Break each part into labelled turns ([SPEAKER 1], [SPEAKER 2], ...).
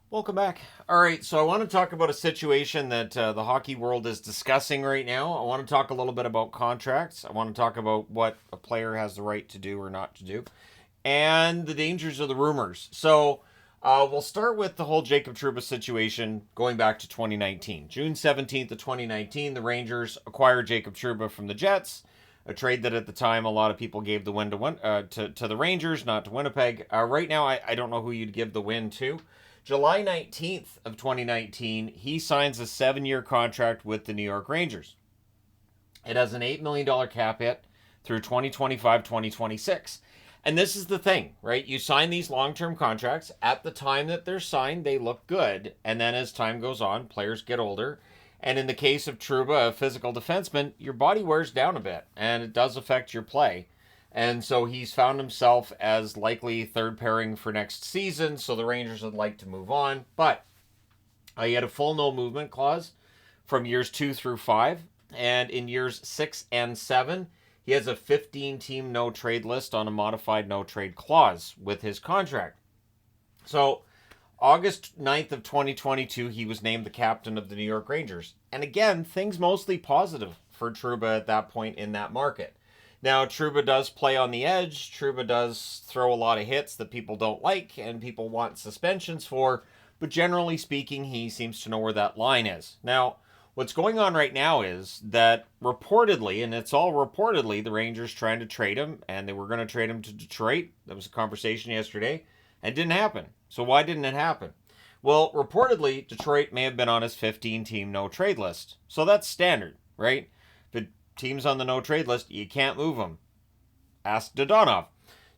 [SPEAKER 1] Welcome back. All right, so I want to talk about a situation that the hockey world is discussing right now. I want to talk a little bit about contracts. I want to talk about what a player has the right to do or not to do, and the dangers of the rumors. So we'll start with the whole Jacob Trouba situation going back to 2019. June 17th of 2019, the Rangers acquired Jacob Trouba from the Jets, a trade that at the time a lot of people gave the win to the Rangers, not to Winnipeg. Right now, I don't know who you'd give the win to. July 19th of 2019, he signs a 7-year contract with the New York Rangers. It has an $8 million cap hit through 2025-2026. And this is the thing, right? You sign these long-term contracts. At the time that they're signed, they look good. And then as time goes on, players get older. And in the case of Trouba, a physical defenseman, your body wears down a bit. And it does affect your play. And so he's found himself as likely third pairing for next season. So the Rangers would like to move on. But he had a full no movement clause from years 2 through 5. And in years 6 and 7, he has a 15-team no trade list on a modified no trade clause with his contract. So August 9th of 2022, he was named the captain of the New York Rangers. And again, things mostly positive for Trouba at that point in that market. Now, Trouba does play on the edge. Trouba does throw a lot of hits that people don't like and people want suspensions for. But generally speaking, he seems to know where that line is. Now, what's going on right now is that reportedly, and it's all reportedly, the Rangers trying to trade him, and they were going to trade him to Detroit. That was a conversation yesterday, and it didn't happen. So why didn't it happen? Well, reportedly, Detroit may have been on his 15-team no-trade list. So that's standard, right? If a team's on the no-trade list, you can't move them. Ask Dodonov.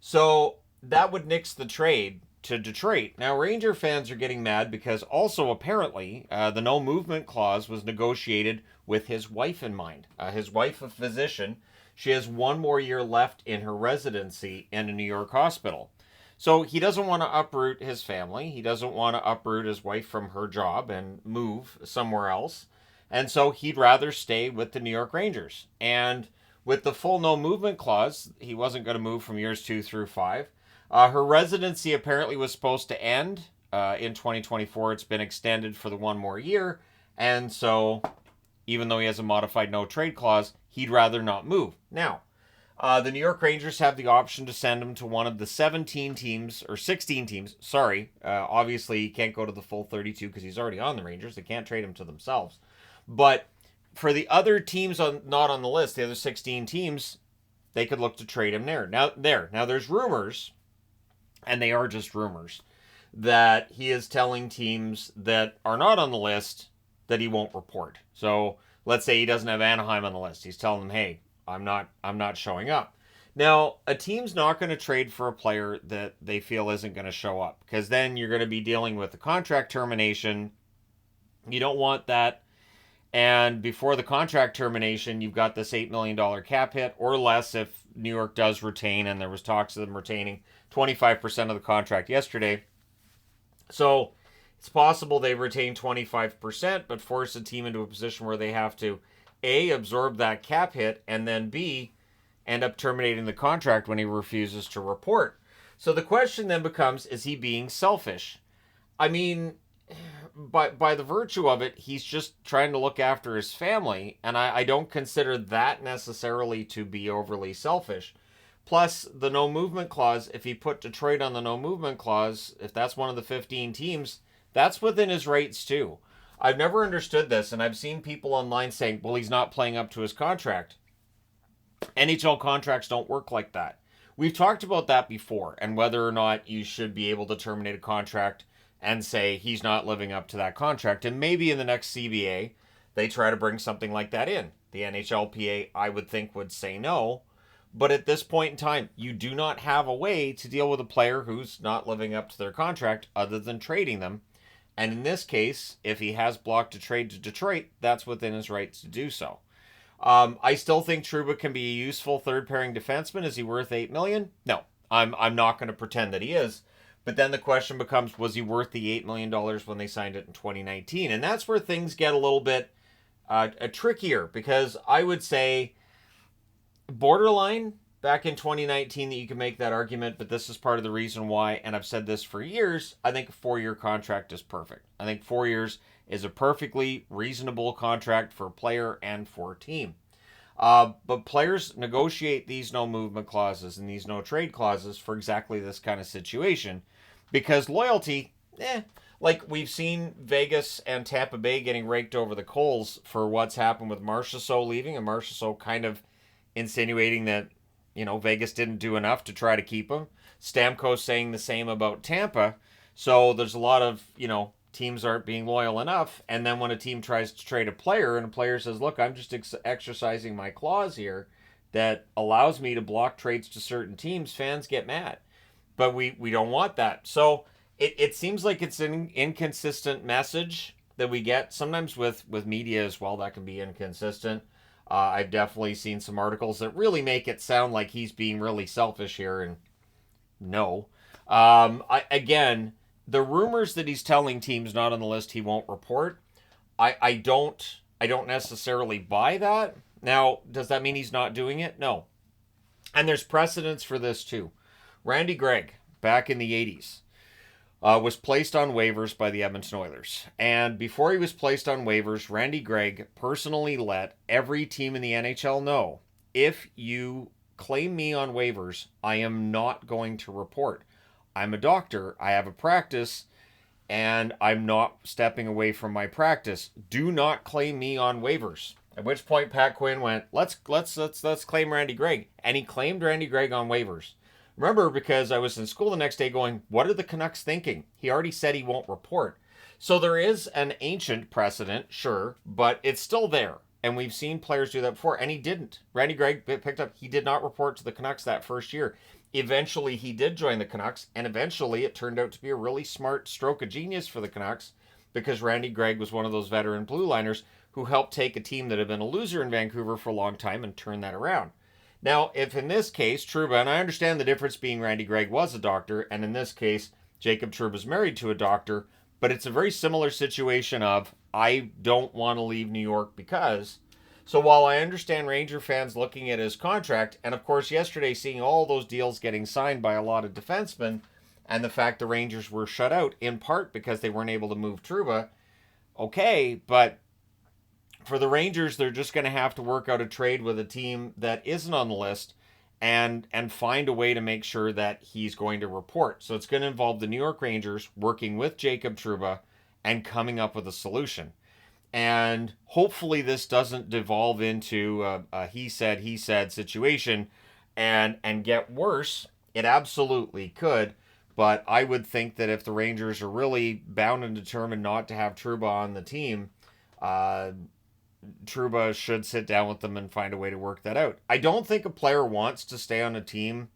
[SPEAKER 1] So that would nix the trade to Detroit. Now, Ranger fans are getting mad because also apparently the no movement clause was negotiated with his wife in mind. His wife, a physician, she has one more year left in her residency in a New York hospital. So he doesn't want to uproot his family. He doesn't want to uproot his wife from her job and move somewhere else. And so he'd rather stay with the New York Rangers. And with the full no movement clause, he wasn't going to move from years 2 through 5. Her residency apparently was supposed to end in 2024. It's been extended for the one more year. And so, even though he has a modified no trade clause, he'd rather not move. Now, the New York Rangers have the option to send him to one of the 17 teams, or 16 teams, sorry. Obviously, he can't go to the full 32 because he's already on the Rangers. They can't trade him to themselves. But for the other teams not on the list, the other 16 teams, they could look to trade him there. Now, there's rumors, and they are just rumors, that he is telling teams that are not on the list that he won't report. So let's say he doesn't have Anaheim on the list. He's telling them, hey, I'm not showing up. Now, a team's not going to trade for a player that they feel isn't going to show up, because then you're going to be dealing with the contract termination. You don't want that. And before the contract termination, you've got this $8 million cap hit or less if New York does retain, and there was talks of them retaining 25% of the contract yesterday. So it's possible they retain 25%, but force a team into a position where they have to A, absorb that cap hit, and then B, end up terminating the contract when he refuses to report. So the question then becomes, is he being selfish? I mean, by the virtue of it, he's just trying to look after his family, and I don't consider that necessarily to be overly selfish. Plus, the no movement clause, if he put Detroit on the no movement clause, if that's one of the 15 teams, that's within his rights too. I've never understood this, and I've seen people online saying, well, he's not playing up to his contract. NHL contracts don't work like that. We've talked about that before, and whether or not you should be able to terminate a contract and say he's not living up to that contract. And maybe in the next CBA, they try to bring something like that in. The NHLPA, I would think, would say no. But at this point in time, you do not have a way to deal with a player who's not living up to their contract other than trading them. And in this case, if he has blocked a trade to Detroit, that's within his rights to do so. I still think Trouba can be a useful third pairing defenseman. Is he worth $8 million? No, I'm not going to pretend that he is. But then the question becomes, was he worth the $8 million when they signed it in 2019? And that's where things get a little bit trickier, because I would say borderline, back in 2019 that you can make that argument, but this is part of the reason why, and I've said this for years, I think a 4-year contract is perfect. I think 4 years is a perfectly reasonable contract for a player and for a team. But players negotiate these no movement clauses and these no trade clauses for exactly this kind of situation because loyalty, like we've seen Vegas and Tampa Bay getting raked over the coals for what's happened with Marchessault leaving, and Marchessault kind of insinuating that, Vegas didn't do enough to try to keep him. Stamkos saying the same about Tampa. So there's a lot of, teams aren't being loyal enough. And then when a team tries to trade a player and a player says, look, I'm just exercising my clause here that allows me to block trades to certain teams, fans get mad. But we don't want that. So it seems like it's an inconsistent message that we get. Sometimes with media as well, that can be inconsistent. I've definitely seen some articles that really make it sound like he's being really selfish here, and no. Again, the rumors that he's telling teams not on the list he won't report, I don't necessarily buy that. Now, does that mean he's not doing it? No. And there's precedence for this too. Randy Gregg, back in the 80s, was placed on waivers by the Edmonton Oilers. And before he was placed on waivers, Randy Gregg personally let every team in the NHL know, if you claim me on waivers, I am not going to report. I'm a doctor, I have a practice, and I'm not stepping away from my practice. Do not claim me on waivers. At which point Pat Quinn went, let's claim Randy Gregg. And he claimed Randy Gregg on waivers. Remember, because I was in school the next day going, what are the Canucks thinking? He already said he won't report. So there is an ancient precedent, sure, but it's still there. And we've seen players do that before, and he didn't. Randy Gregg picked up, he did not report to the Canucks that first year. Eventually, he did join the Canucks, and eventually it turned out to be a really smart stroke of genius for the Canucks because Randy Gregg was one of those veteran blue liners who helped take a team that had been a loser in Vancouver for a long time and turn that around. Now, if in this case, Trouba, and I understand the difference being Randy Gregg was a doctor, and in this case, Jacob Trouba's married to a doctor, but it's a very similar situation of, I don't want to leave New York because... So while I understand Ranger fans looking at his contract, and of course yesterday seeing all those deals getting signed by a lot of defensemen, and the fact the Rangers were shut out, in part because they weren't able to move Trouba, okay, but... For the Rangers, they're just going to have to work out a trade with a team that isn't on the list and find a way to make sure that he's going to report. So it's going to involve the New York Rangers working with Jacob Trouba and coming up with a solution. And hopefully this doesn't devolve into a he said situation and get worse. It absolutely could. But I would think that if the Rangers are really bound and determined not to have Trouba on the team, Trouba should sit down with them and find a way to work that out. I don't think a player wants to stay on a team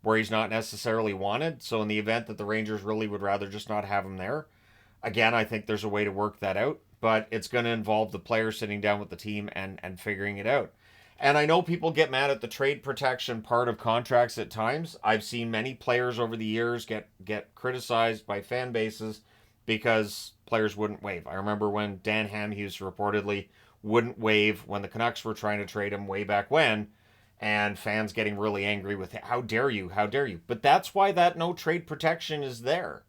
[SPEAKER 1] where he's not necessarily wanted. So in the event that the Rangers really would rather just not have him there, again, I think there's a way to work that out. But it's going to involve the player sitting down with the team and figuring it out. And I know people get mad at the trade protection part of contracts at times. I've seen many players over the years get criticized by fan bases because players wouldn't waive. I remember when Dan Hamhuis reportedly wouldn't waive when the Canucks were trying to trade him way back when, and fans getting really angry with it. How dare you? How dare you? But that's why that no trade protection is there.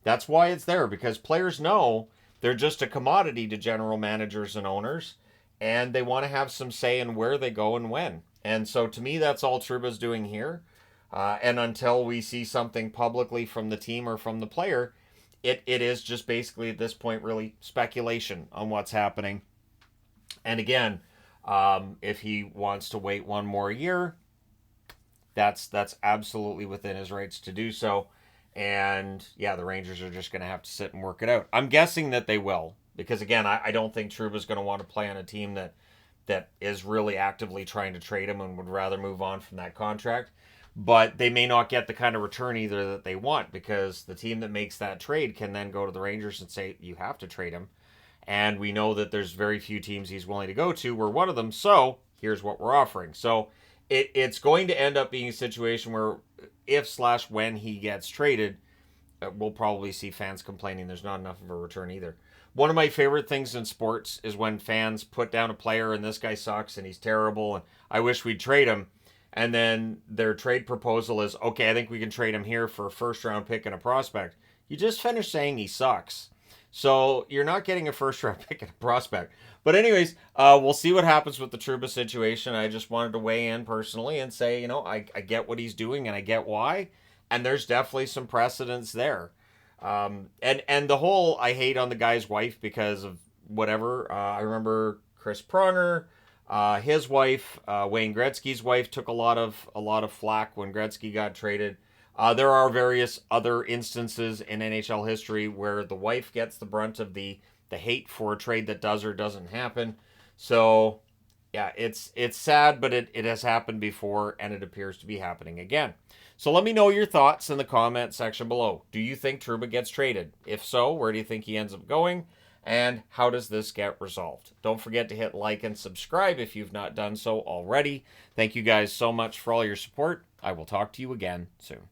[SPEAKER 1] That's why it's there, because players know they're just a commodity to general managers and owners, and they want to have some say in where they go and when. And so to me, that's all Trouba's doing here. And until we see something publicly from the team or from the player, it is just basically at this point really speculation on what's happening. And again, if he wants to wait one more year, that's absolutely within his rights to do so. And yeah, the Rangers are just going to have to sit and work it out. I'm guessing that they will, because again, I don't think Trouba's going to want to play on a team that is really actively trying to trade him and would rather move on from that contract. But they may not get the kind of return either that they want, because the team that makes that trade can then go to the Rangers and say, you have to trade him. And we know that there's very few teams he's willing to go to. We're one of them, so here's what we're offering. So it's going to end up being a situation where if/when he gets traded, we'll probably see fans complaining there's not enough of a return either. One of my favorite things in sports is when fans put down a player and this guy sucks and he's terrible and I wish we'd trade him. and then their trade proposal is, okay, I think we can trade him here for a first round pick and a prospect. You just finished saying he sucks. So you're not getting a first round pick and a prospect. But anyways, we'll see what happens with the Trouba situation. I just wanted to weigh in personally and say, I get what he's doing and I get why. And there's definitely some precedence there. And the whole I hate on the guy's wife because of whatever. I remember Chris Pronger, his wife, Wayne Gretzky's wife, took a lot of flack when Gretzky got traded. There are various other instances in NHL history where the wife gets the brunt of the hate for a trade that does or doesn't happen. So yeah, it's sad, but it has happened before and it appears to be happening again. So let me know your thoughts in the comment section below. Do you think Trouba gets traded? If so, where do you think he ends up going? And how does this get resolved? Don't forget to hit like and subscribe if you've not done so already. Thank you guys so much for all your support. I will talk to you again soon.